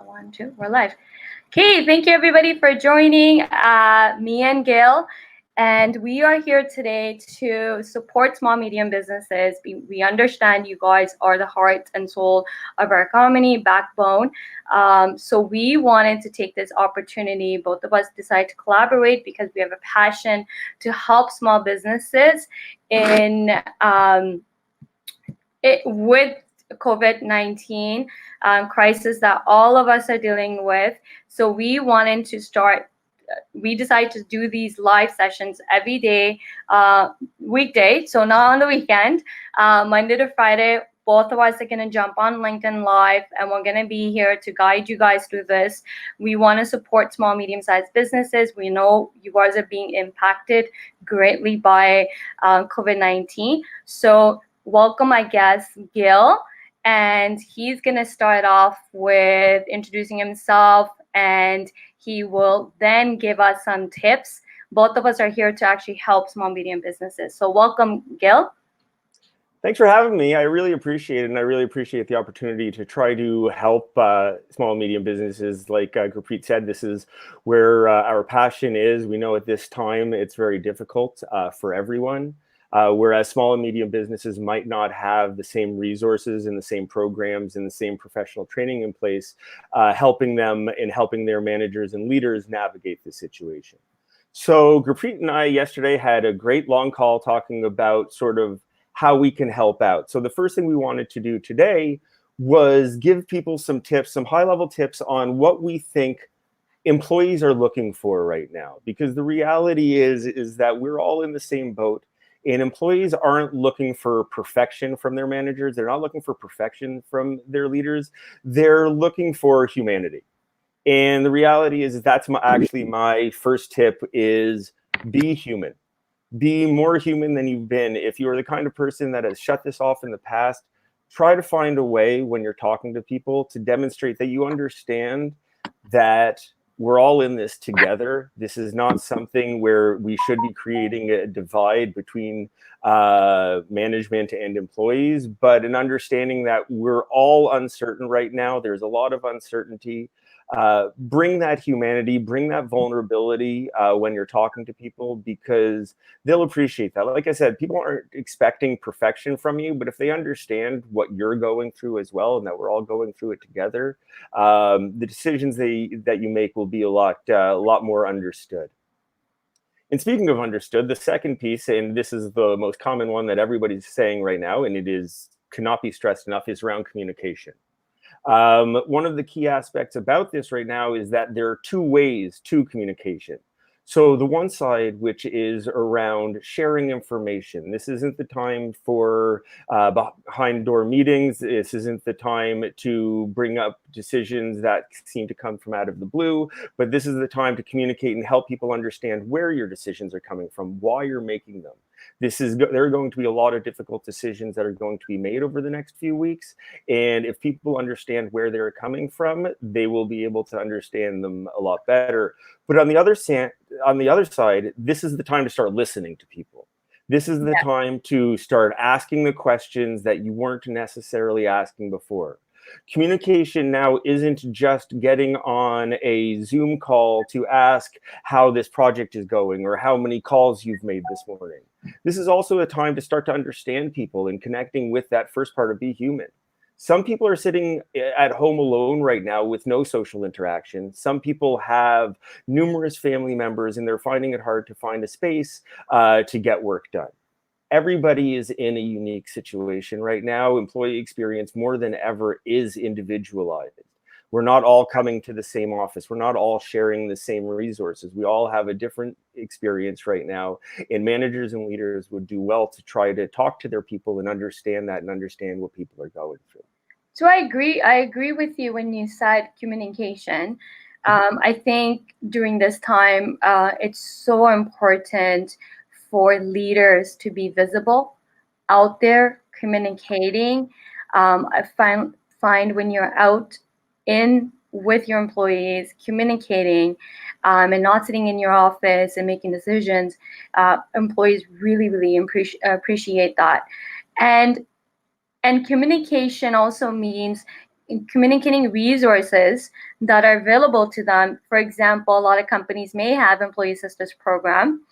One, two, we're live. Okay, thank you everybody for joining me and Gail. And we are here today to support small, medium businesses. We understand you guys are the heart and soul of our economy, backbone. So we wanted to take this opportunity. Both of us decided to collaborate because we have a passion to help small businesses in with COVID-19 crisis that all of us are dealing with. So we wanted to we decided to do these live sessions every day, weekday, so not on the weekend, Monday to Friday. Both of us are going to jump on LinkedIn Live, and we're going to be here to guide you guys through this. We want to support small, medium-sized businesses. We know you guys are being impacted greatly by COVID-19. So welcome my guest, Gil, and he's going to start off with introducing himself, and he will then give us some tips. Both of us are here to actually help small, medium businesses. So welcome, Gil. Thanks for having me. I really appreciate it, and I really appreciate the opportunity to try to help small and medium businesses. Like Gurpreet said, this is where our passion is. We know at this time it's very difficult for everyone, whereas small and medium businesses might not have the same resources and the same programs and the same professional training in place, helping them and helping their managers and leaders navigate the situation. So Gurpreet and I yesterday had a great long call talking about sort of how we can help out. So the first thing we wanted to do today was give people some tips, some high-level tips on what we think employees are looking for right now. Because the reality is that we're all in the same boat, and employees aren't looking for perfection from their managers. They're not looking for perfection from their leaders. They're looking for humanity. And the reality is that's actually my first tip is be human. Be more human than you've been. If you are the kind of person that has shut this off in the past, try to find a way when you're talking to people to demonstrate that you understand that we're all in this together. This is not something where we should be creating a divide between management and employees, but an understanding that we're all uncertain right now. There's a lot of uncertainty. Bring that humanity, bring that vulnerability when you're talking to people, because they'll appreciate that. Like I said, people aren't expecting perfection from you, but if they understand what you're going through as well, and that we're all going through it together, the decisions that you make will be a lot more understood. And speaking of understood, the second piece, and this is the most common one that everybody's saying right now, and cannot be stressed enough, is around communication. One of the key aspects about this right now is that there are two ways to communication. So the one side, which is around sharing information. This isn't the time for behind door meetings. This isn't the time to bring up decisions that seem to come from out of the blue, but this is the time to communicate and help people understand where your decisions are coming from, why you're making them. There are going to be a lot of difficult decisions that are going to be made over the next few weeks. And if people understand where they're coming from, they will be able to understand them a lot better. But on the other side, this is the time to start listening to people. This is the time to start asking the questions that you weren't necessarily asking before. Communication now isn't just getting on a Zoom call to ask how this project is going or how many calls you've made this morning. This is also a time to start to understand people and connecting with that first part of be human. Some people are sitting at home alone right now with no social interaction. Some people have numerous family members and they're finding it hard to find a space to get work done. Everybody is in a unique situation right now. Employee experience more than ever is individualized. We're not all coming to the same office. We're not all sharing the same resources. We all have a different experience right now, and managers and leaders would do well to try to talk to their people and understand that and understand what people are going through. So I agree with you when you said communication. I think during this time, it's so important for leaders to be visible, out there, communicating. I find when you're out in with your employees, communicating, and not sitting in your office and making decisions, employees really appreciate that. And communication also means communicating resources that are available to them. For example, a lot of companies may have employee assistance program,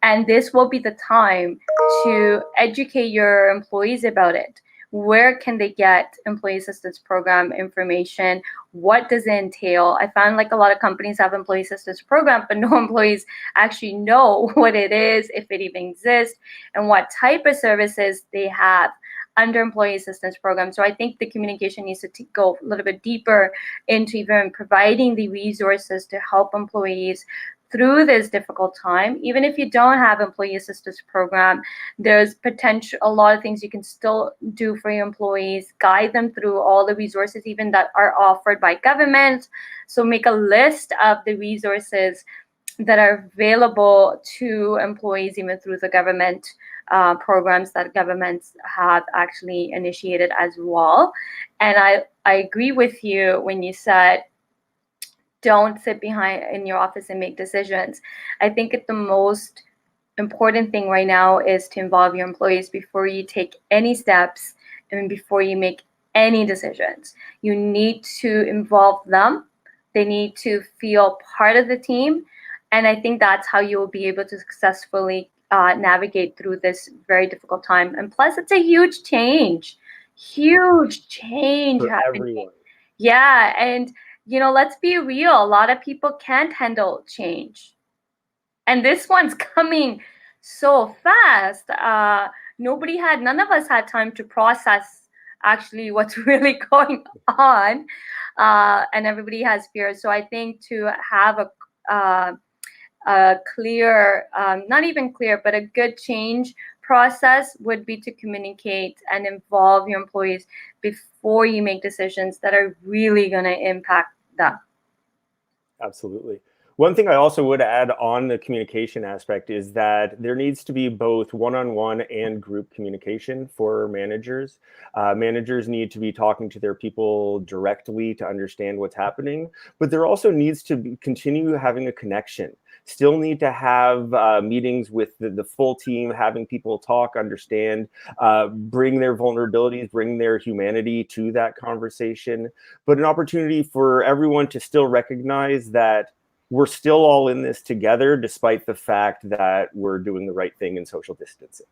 and this will be the time to educate your employees about it. Where can they get employee assistance program information? What does it entail? I found like a lot of companies have employee assistance program, but no employees actually know what it is, if it even exists, and what type of services they have under employee assistance program. So I think the communication needs to go a little bit deeper into even providing the resources to help employees through this difficult time. Even if you don't have employee assistance program, there's potential, a lot of things you can still do for your employees, guide them through all the resources even that are offered by government. So make a list of the resources that are available to employees even through the government programs that governments have actually initiated as well. And I agree with you when you said don't sit behind in your office and make decisions. I think the most important thing right now is to involve your employees before you take any steps and before you make any decisions. You need to involve them. They need to feel part of the team. And I think that's how you will be able to successfully navigate through this very difficult time. And plus, it's a huge change For happening. everyone. Yeah, and let's be real. A lot of people can't handle change, and this one's coming so fast. None of us had time to process actually what's really going on, and everybody has fears. So I think to have a clear, not even clear, but a good change process would be to communicate and involve your employees before you make decisions that are really going to impact them. Absolutely. One thing I also would add on the communication aspect is that there needs to be both one-on-one and group communication for managers. Managers need to be talking to their people directly to understand what's happening, but there also needs to continue having a connection. Still need to have meetings with the full team, having people talk, understand, bring their vulnerabilities, bring their humanity to that conversation, but an opportunity for everyone to still recognize that we're still all in this together, despite the fact that we're doing the right thing in social distancing.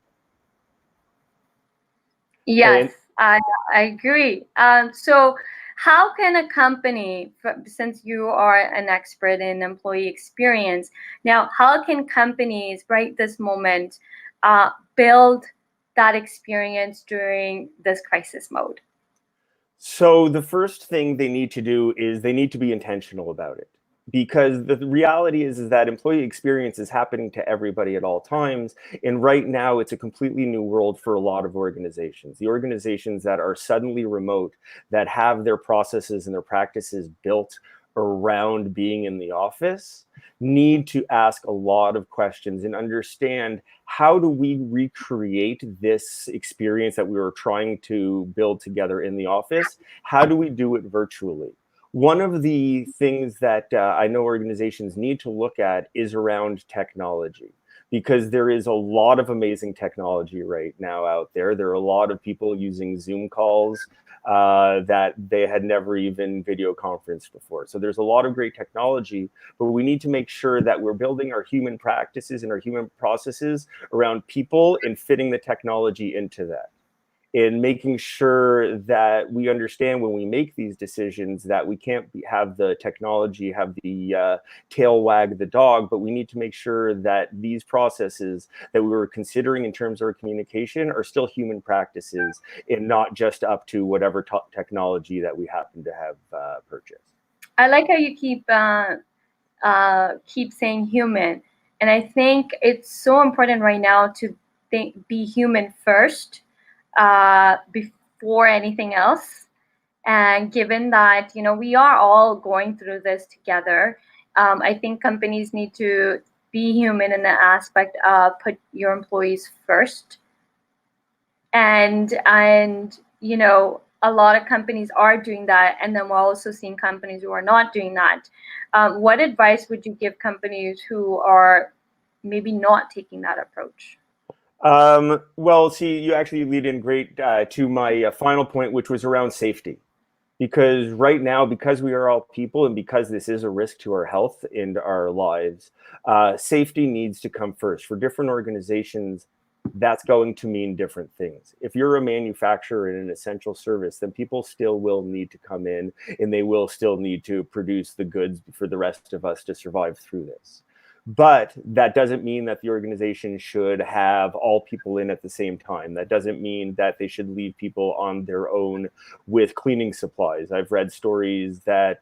Yes, I agree. So how can a company, since you are an expert in employee experience, now how can companies right this moment build that experience during this crisis mode? So the first thing they need to do is they need to be intentional about it. Because the reality is that employee experience is happening to everybody at all times. And right now, it's a completely new world for a lot of organizations. The organizations that are suddenly remote, that have their processes and their practices built around being in the office, need to ask a lot of questions and understand, how do we recreate this experience that we were trying to build together in the office? How do we do it virtually? One of the things that I know organizations need to look at is around technology, because there is a lot of amazing technology right now out there. There are a lot of people using Zoom calls that they had never even video conferenced before. So there's a lot of great technology, but we need to make sure that we're building our human practices and our human processes around people and fitting the technology into that. In making sure that we understand when we make these decisions that we can't have the technology have the tail wag the dog, but we need to make sure that these processes that we were considering in terms of our communication are still human practices and not just up to whatever technology that we happen to have purchased. I like how you keep saying human, and I think it's so important right now to be human first before anything else. And given that, we are all going through this together, I think companies need to be human in the aspect of put your employees first. And a lot of companies are doing that. And then we're also seeing companies who are not doing that. What advice would you give companies who are maybe not taking that approach? Well, see, you actually lead in great to my final point, which was around safety. Because right now, because we are all people and because this is a risk to our health and our lives, safety needs to come first. For different organizations, that's going to mean different things. If you're a manufacturer in an essential service, then people still will need to come in and they will still need to produce the goods for the rest of us to survive through this. But that doesn't mean that the organization should have all people in at the same time. That doesn't mean that they should leave people on their own with cleaning supplies. I've read stories that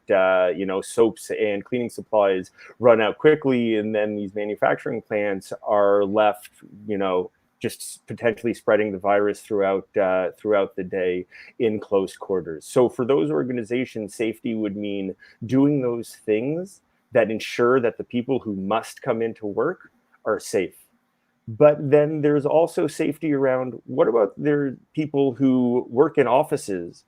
soaps and cleaning supplies run out quickly, and then these manufacturing plants are left, just potentially spreading the virus throughout the day in close quarters. So for those organizations, safety would mean doing those things that ensure that the people who must come into work are safe. But then there's also safety around, what about their people who work in offices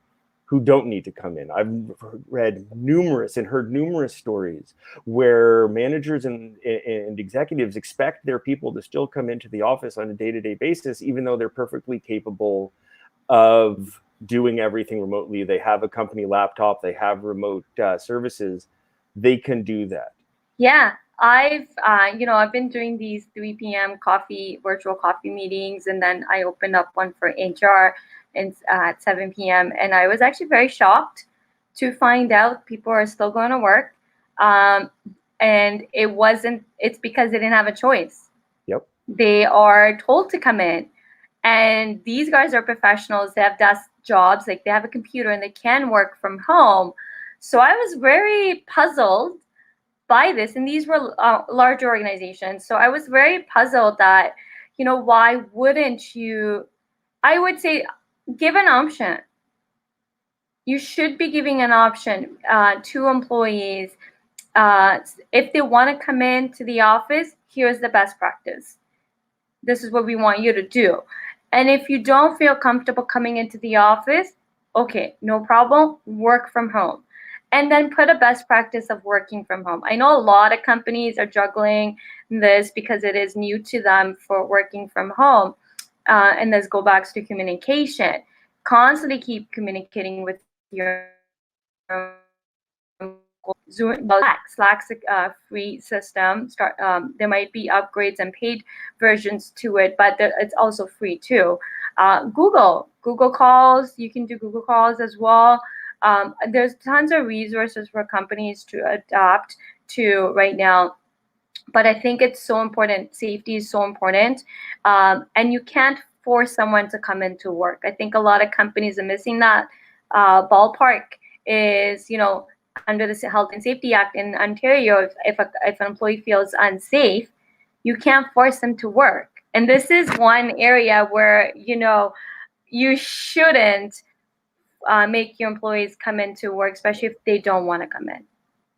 who don't need to come in? I've read numerous and heard numerous stories where managers and executives expect their people to still come into the office on a day-to-day basis, even though they're perfectly capable of doing everything remotely. They have a company laptop, they have remote services. They can do that. Yeah, I've been doing these 3 p.m. virtual coffee meetings, and then I opened up one for HR at 7 p.m. And I was actually very shocked to find out people are still going to work. And it's because they didn't have a choice. Yep. They are told to come in. And these guys are professionals. They have desk jobs, like they have a computer and they can work from home. So I was very puzzled by this, and these were large organizations. So I was very puzzled that, why wouldn't you? I would say give an option. You should be giving an option to employees. If they want to come into the office, here's the best practice. This is what we want you to do. And if you don't feel comfortable coming into the office, okay, no problem, work from home. And then put a best practice of working from home. I know a lot of companies are juggling this because it is new to them for working from home. And this goes back to communication. Constantly keep communicating with your Zoom, Slack's a free system. There might be upgrades and paid versions to it, but it's also free too. Google Calls, you can do Google Calls as well. There's tons of resources for companies to adapt to right now. But I think it's so important. Safety is so important. And you can't force someone to come into work. I think a lot of companies are missing that ballpark is, under the Health and Safety Act in Ontario, if an employee feels unsafe, you can't force them to work. And this is one area where, you shouldn't make your employees come into work, especially if they don't want to come in.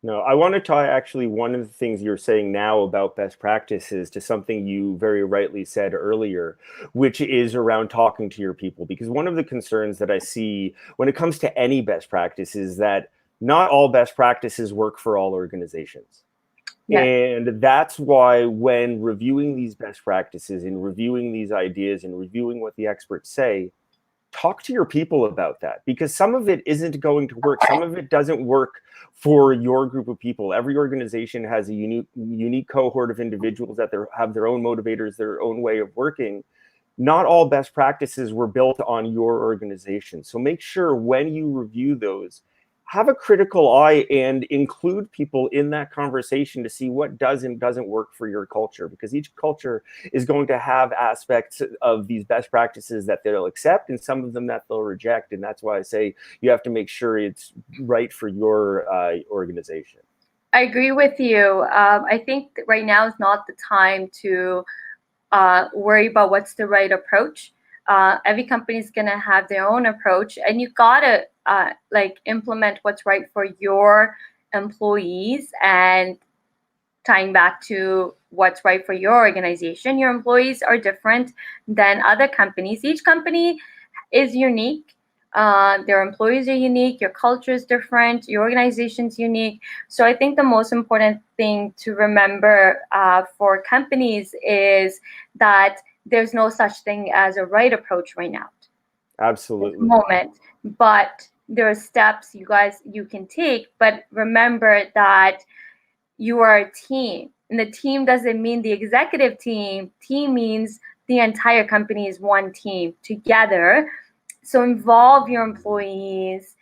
No, I want to tie actually one of the things you're saying now about best practices to something you very rightly said earlier, which is around talking to your people. Because one of the concerns that I see when it comes to any best practice is that not all best practices work for all organizations. Yeah. And that's why when reviewing these best practices and reviewing these ideas and reviewing what the experts say, talk to your people about that, because some of it isn't going to work. Some of it doesn't work for your group of people. Every organization has a unique cohort of individuals that have their own motivators, their own way of working. Not all best practices were built on your organization. So make sure when you review those, have a critical eye and include people in that conversation to see what does and doesn't work for your culture, because each culture is going to have aspects of these best practices that they'll accept and some of them that they'll reject. And that's why I say you have to make sure it's right for your organization. I agree with you. I think right now is not the time to worry about what's the right approach. Every company is going to have their own approach, and you gotta implement what's right for your employees. And tying back to what's right for your organization, your employees are different than other companies. Each company is unique. Their employees are unique. Your culture is different. Your organization's unique. So I think the most important thing to remember for companies is that there's no such thing as a right approach right now. Absolutely. Moment, but there are steps you can take, but remember that you are a team. And the team doesn't mean the executive team. Team means the entire company is one team together. So involve your employees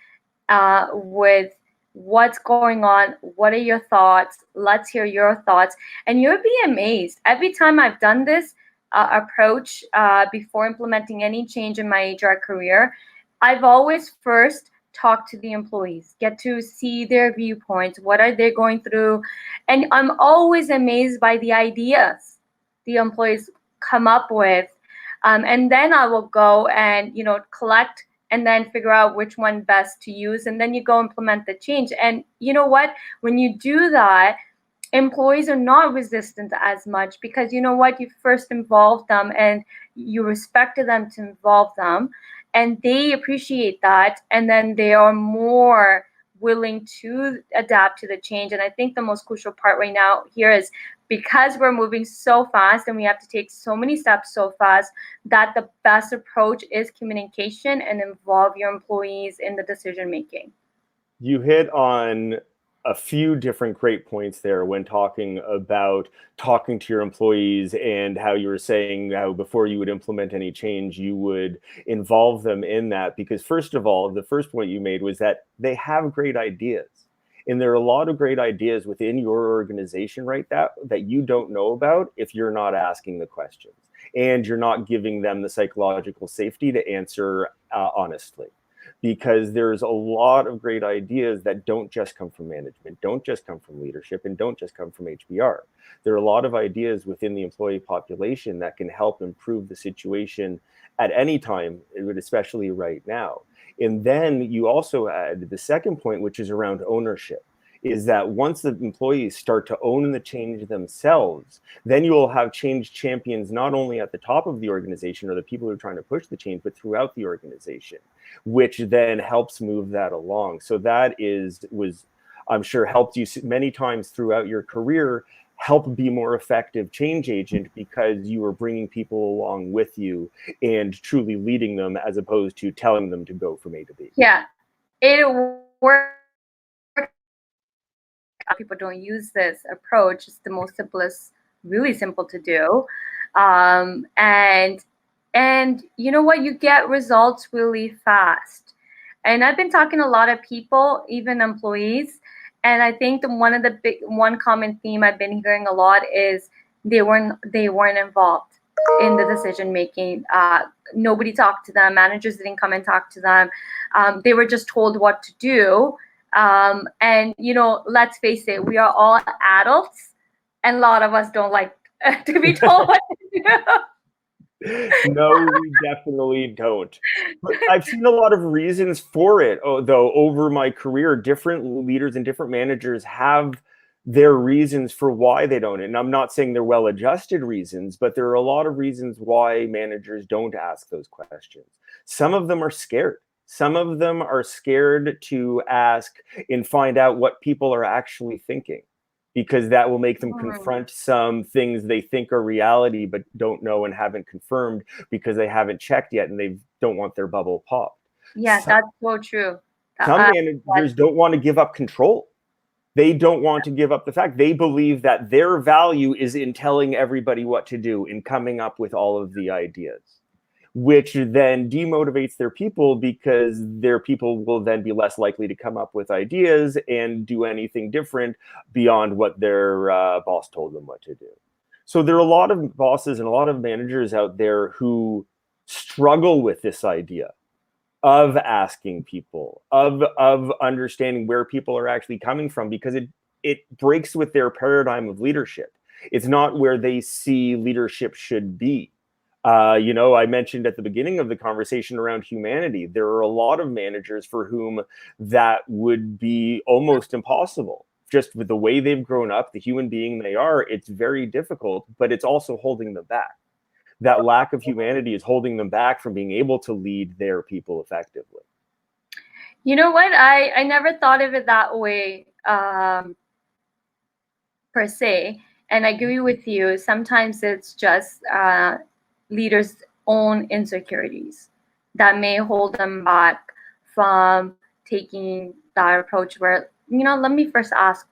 with what's going on. What are your thoughts? Let's hear your thoughts. And you'll be amazed. Every time I've done this approach before implementing any change in my HR career, I've always first talked to the employees, get to see their viewpoints. What are they going through? And I'm always amazed by the ideas the employees come up with. And then I will go and, collect and then figure out which one best to use. And then you go implement the change. And you know what? When you do that, employees are not resistant as much because you know what? You first involved them and you respected them to involve them. And they appreciate that. And then they are more willing to adapt to the change. And I think the most crucial part right now here is because we're moving so fast and we have to take so many steps so fast, that the best approach is communication and involve your employees in the decision making. You hit on a few different great points there when talking about talking to your employees and how you were saying how before you would implement any change, you would involve them in that. Because first of all, the first point you made was that they have great ideas. And there are a lot of great ideas within your organization right that you don't know about if you're not asking the questions and you're not giving them the psychological safety to answer honestly. Because there's a lot of great ideas that don't just come from management, don't just come from leadership, and don't just come from HBR. There are a lot of ideas within the employee population that can help improve the situation at any time, but especially right now. And then you also add the second point, which is around ownership, is that once the employees start to own the change themselves, then you will have change champions not only at the top of the organization or the people who are trying to push the change, but throughout the organization, which then helps move that along. So that was I'm sure helped you many times throughout your career help be more effective change agent because you were bringing people along with you and truly leading them as opposed to telling them to go from A to B. Yeah, it works. People don't use this approach. It's the most simplest, really simple to do. And you know what? You get results really fast. And I've been talking to a lot of people, even employees, and I think one common theme I've been hearing a lot is they weren't involved in the decision making. Nobody talked to them. Managers didn't come and talk to them. They were just told what to do. And let's face it, we are all adults, and a lot of us don't like to be told what to do. No, we definitely don't. But I've seen a lot of reasons for it, though, over my career. Different leaders and different managers have their reasons for why they don't. And I'm not saying they're well-adjusted reasons, but there are a lot of reasons why managers don't ask those questions. Some of them are scared. Some of them are scared to ask and find out what people are actually thinking, because that will make them confront some things they think are reality but don't know and haven't confirmed because they haven't checked yet and they don't want their bubble popped. Yeah, that's so true. Some managers don't want to give up control. They don't want to give up the fact. They believe that their value is in telling everybody what to do and coming up with all of the ideas, which then demotivates their people because their people will then be less likely to come up with ideas and do anything different beyond what their boss told them what to do. So there are a lot of bosses and a lot of managers out there who struggle with this idea of asking people, of understanding where people are actually coming from, because it breaks with their paradigm of leadership. It's not where they see leadership should be. I mentioned at the beginning of the conversation around humanity, there are a lot of managers for whom that would be almost impossible. Just with the way they've grown up, the human being they are, it's very difficult, but it's also holding them back. That lack of humanity is holding them back from being able to lead their people effectively. You know what? I never thought of it that way, per se. And I agree with you. Sometimes it's just leaders' own insecurities that may hold them back from taking that approach where, let me first ask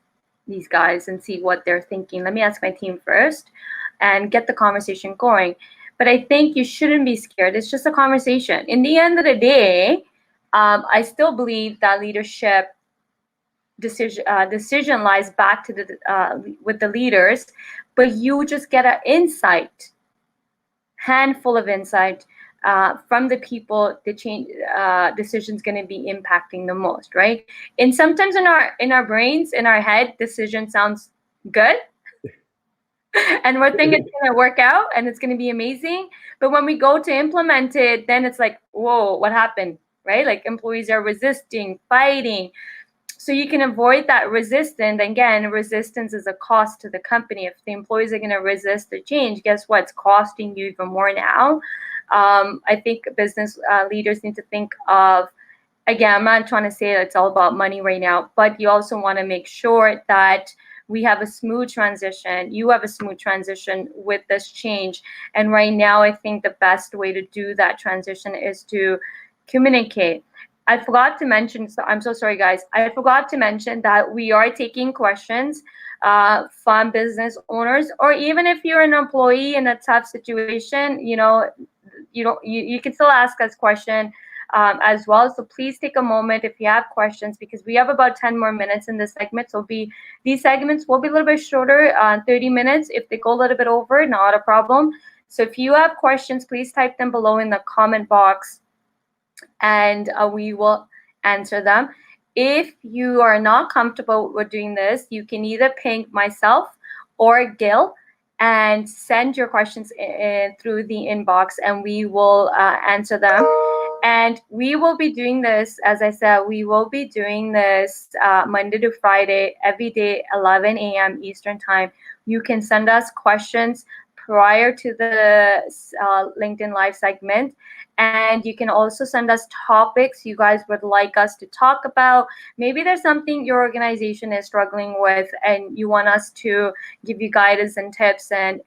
these guys and see what they're thinking. Let me ask my team first and get the conversation going. But I think you shouldn't be scared. It's just a conversation. In the end of the day, I still believe that leadership decision lies back to with the leaders, but you just get an handful of insight from the people the change decision's going to be impacting the most, right? And sometimes in our brains, in our head, decision sounds good, and we're thinking it's going to work out and it's going to be amazing. But when we go to implement it, then it's like, whoa, what happened, right? Like employees are resisting, fighting. So you can avoid that resistance. Again, resistance is a cost to the company. If the employees are going to resist the change, guess what? It's costing you even more now. I think business leaders need to think of, again, I'm not trying to say that it's all about money right now, but you also want to make sure that we have a smooth transition. You have a smooth transition with this change. And right now, I think the best way to do that transition is to communicate. I forgot to mention, so I'm so sorry, guys. I forgot to mention that we are taking questions from business owners, or even if you're an employee in a tough situation, you can still ask us questions as well. So please take a moment if you have questions, because we have about 10 more minutes in this segment. So these segments will be a little bit shorter, 30 minutes. If they go a little bit over, not a problem. So if you have questions, please type them below in the comment box, and we will answer them. If you are not comfortable with doing this, you can either ping myself or Gil and send your questions through the inbox, and we will answer them. And we will be doing this, as I said, we will be doing this Monday to Friday, every day, 11 a.m. Eastern time. You can send us questions prior to the LinkedIn Live segment. And you can also send us topics you guys would like us to talk about. Maybe there's something your organization is struggling with and you want us to give you guidance and tips, and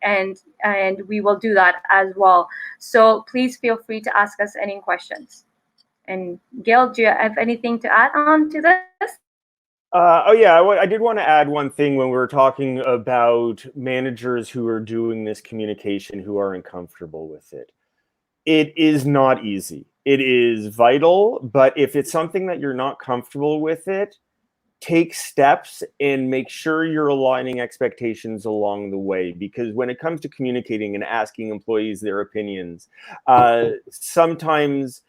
we will do that as well. So please feel free to ask us any questions. And Gil, do you have anything to add on to this? I did want to add one thing when we were talking about managers who are doing this communication who are uncomfortable with it. It is not easy. It is vital, but if it's something that you're not comfortable with it, take steps and make sure you're aligning expectations along the way. Because when it comes to communicating and asking employees their opinions, sometimes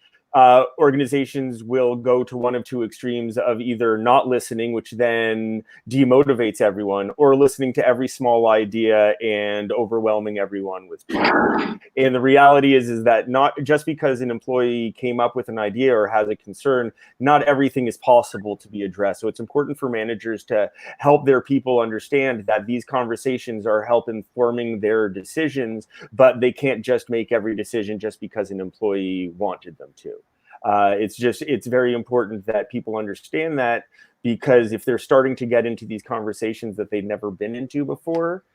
organizations will go to one of two extremes of either not listening, which then demotivates everyone, or listening to every small idea and overwhelming everyone with change. And the reality is that not just because an employee came up with an idea or has a concern, not everything is possible to be addressed. So it's important for managers to help their people understand that these conversations are help informing their decisions, but they can't just make every decision just because an employee wanted them to. It's very important that people understand that, because if they're starting to get into these conversations that they've never been into before,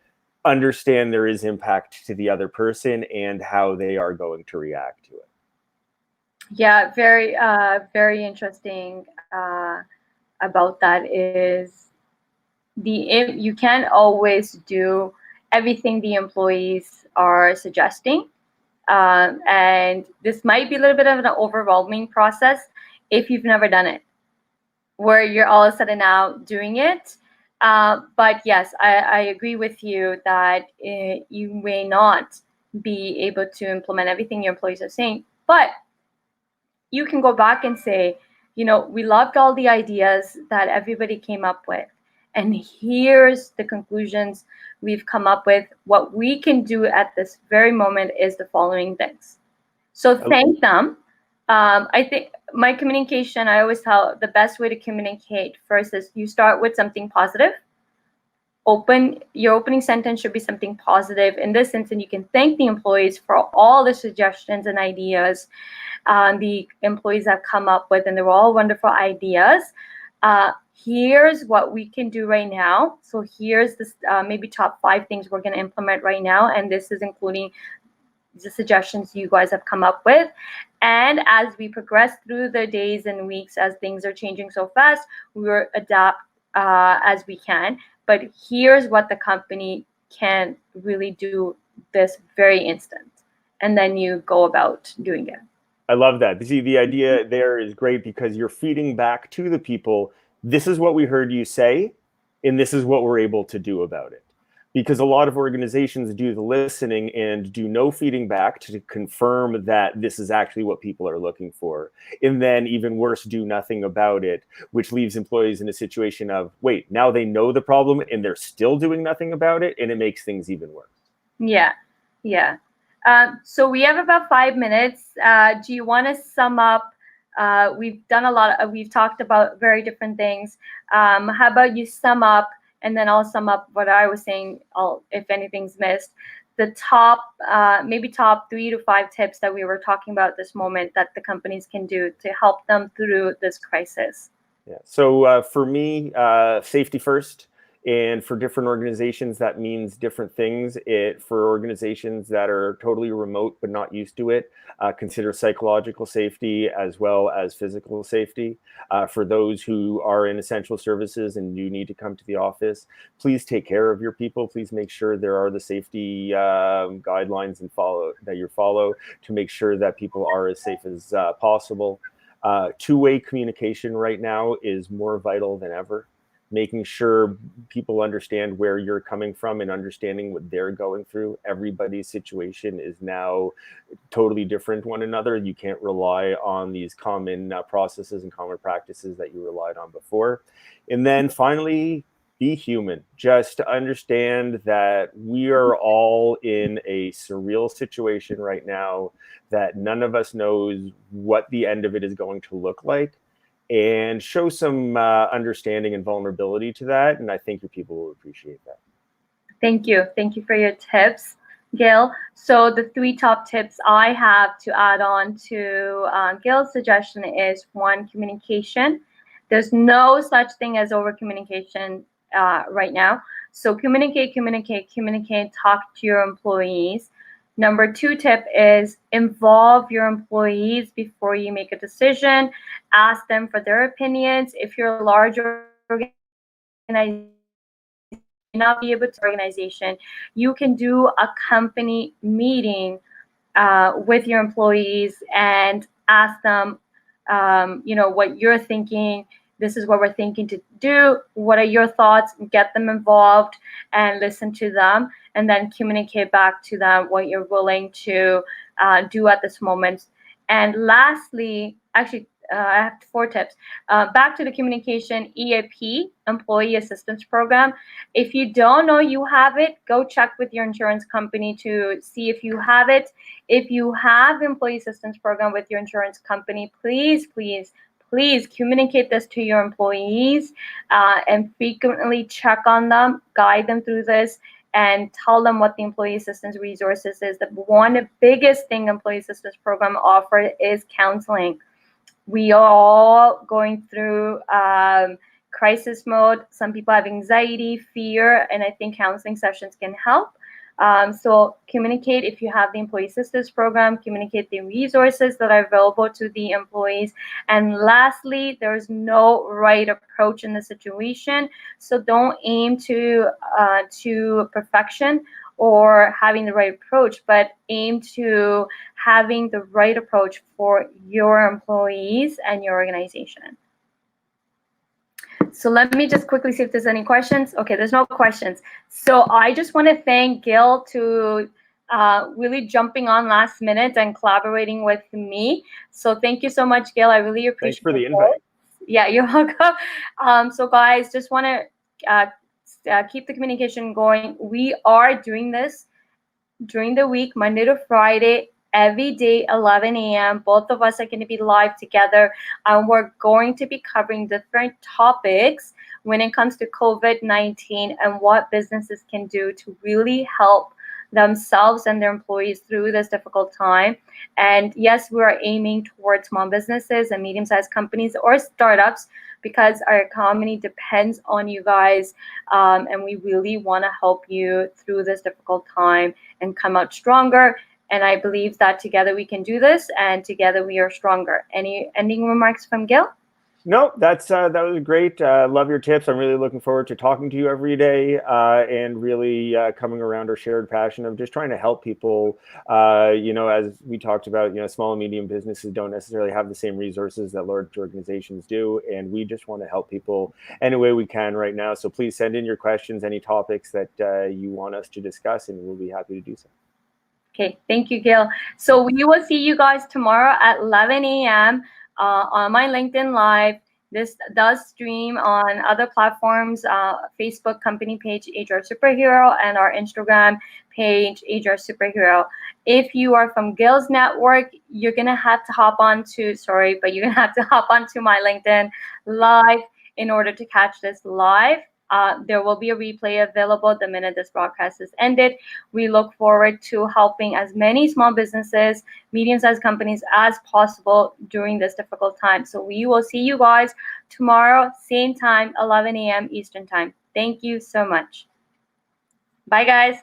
understand there is impact to the other person and how they are going to react to it. Yeah, very interesting about that is you can't always do everything the employees are suggesting. And this might be a little bit of an overwhelming process if you've never done it, where you're all of a sudden now doing it. But yes, I agree with you that you may not be able to implement everything your employees are saying, but you can go back and say, we loved all the ideas that everybody came up with, and here's the conclusions we've come up with. What we can do at this very moment is the following things. So thank them. I think my communication, I always tell the best way to communicate first is you start with something positive. Your opening sentence should be something positive. In this instance, you can thank the employees for all the suggestions and ideas the employees have come up with, and they're all wonderful ideas. Here's what we can do right now. So here's this maybe top 5 things we're going to implement right now, and this is including the suggestions you guys have come up with. And as we progress through the days and weeks, as things are changing so fast, we will adapt as we can. But here's what the company can really do this very instant. And then you go about doing it. I love that. See, the idea there is great because you're feeding back to the people, this is what we heard you say, and this is what we're able to do about it. Because a lot of organizations do the listening and do no feeding back to confirm that this is actually what people are looking for. And then even worse, do nothing about it, which leaves employees in a situation of, wait, now they know the problem and they're still doing nothing about it, and it makes things even worse. Yeah, yeah. So we have about 5 minutes. Do you want to sum up? We've done a lot. We've talked about very different things. How about you sum up, and then I'll sum up what I was saying. If anything's missed, the top, maybe top 3 to 5 tips that we were talking about this moment that the companies can do to help them through this crisis. Yeah. So for me, safety first. And for different organizations, that means different things. For organizations that are totally remote but not used to it, consider psychological safety as well as physical safety. For those who are in essential services and you need to come to the office, please take care of your people. Please make sure there are the safety guidelines that you follow to make sure that people are as safe as possible. Two-way communication right now is more vital than ever. Making sure people understand where you're coming from and understanding what they're going through. Everybody's situation is now totally different one another. You can't rely on these common processes and common practices that you relied on before. And then finally, be human. Just understand that we are all in a surreal situation right now, that none of us knows what the end of it is going to look like. And show some understanding and vulnerability to that. And I think your people will appreciate that. Thank you. Thank you for your tips, Gil. So the 3 top tips I have to add on to Gil's suggestion is 1, communication. There's no such thing as over communication right now. So communicate, talk to your employees. Number 2 tip is involve your employees before you make a decision. Ask them for their opinions. If you're a large organization, not be able to organization, you can do a company meeting with your employees and ask them, what you're thinking. This is what we're thinking to do. What are your thoughts? Get them involved and listen to them, and then communicate back to them what you're willing to do at this moment. And lastly, actually, I have 4 tips. Back to the communication, EAP, Employee Assistance Program. If you don't know you have it, go check with your insurance company to see if you have it. If you have Employee Assistance Program with your insurance company, please communicate this to your employees and frequently check on them, guide them through this, and tell them what the Employee Assistance Resources is. The one biggest thing Employee Assistance Program offers is counseling. We are all going through crisis mode. Some people have anxiety, fear, and I think counseling sessions can help. So communicate if you have the Employee Assistance Program, communicate the resources that are available to the employees. And lastly, there's no right approach in the situation. So don't aim to perfection or having the right approach, but aim to having the right approach for your employees and your organization. So let me just quickly see if there's any questions. Okay, there's no questions. So I just want to thank Gil to really jumping on last minute and collaborating with me. So thank you so much, Gil. I really appreciate it. Thanks for the invite. Yeah, you're welcome. So guys, just want to keep the communication going. We are doing this during the week, Monday to Friday, every day, 11 a.m. Both of us are going to be live together. We're going to be covering different topics when it comes to COVID-19 and what businesses can do to really help themselves and their employees through this difficult time. And yes, we are aiming towards small businesses and medium-sized companies or startups because our economy depends on you guys, and we really want to help you through this difficult time and come out stronger. And I believe that together we can do this, and together we are stronger. Any ending remarks from Gil? No, that was great. Love your tips. I'm really looking forward to talking to you every day and really coming around our shared passion of just trying to help people. As we talked about, small and medium businesses don't necessarily have the same resources that large organizations do, and we just want to help people any way we can right now. So please send in your questions, any topics that you want us to discuss, and we'll be happy to do so. Okay, thank you, Gil. So we will see you guys tomorrow at 11 a.m. On my LinkedIn Live. This does stream on other platforms, Facebook company page, HR Superhero, and our Instagram page, HR Superhero. If you are from Gil's network, you're going to have to hop on to my LinkedIn Live in order to catch this live. There will be a replay available the minute this broadcast is ended. We look forward to helping as many small businesses, medium-sized companies as possible during this difficult time. So we will see you guys tomorrow, same time, 11 a.m. Eastern time. Thank you so much. Bye, guys.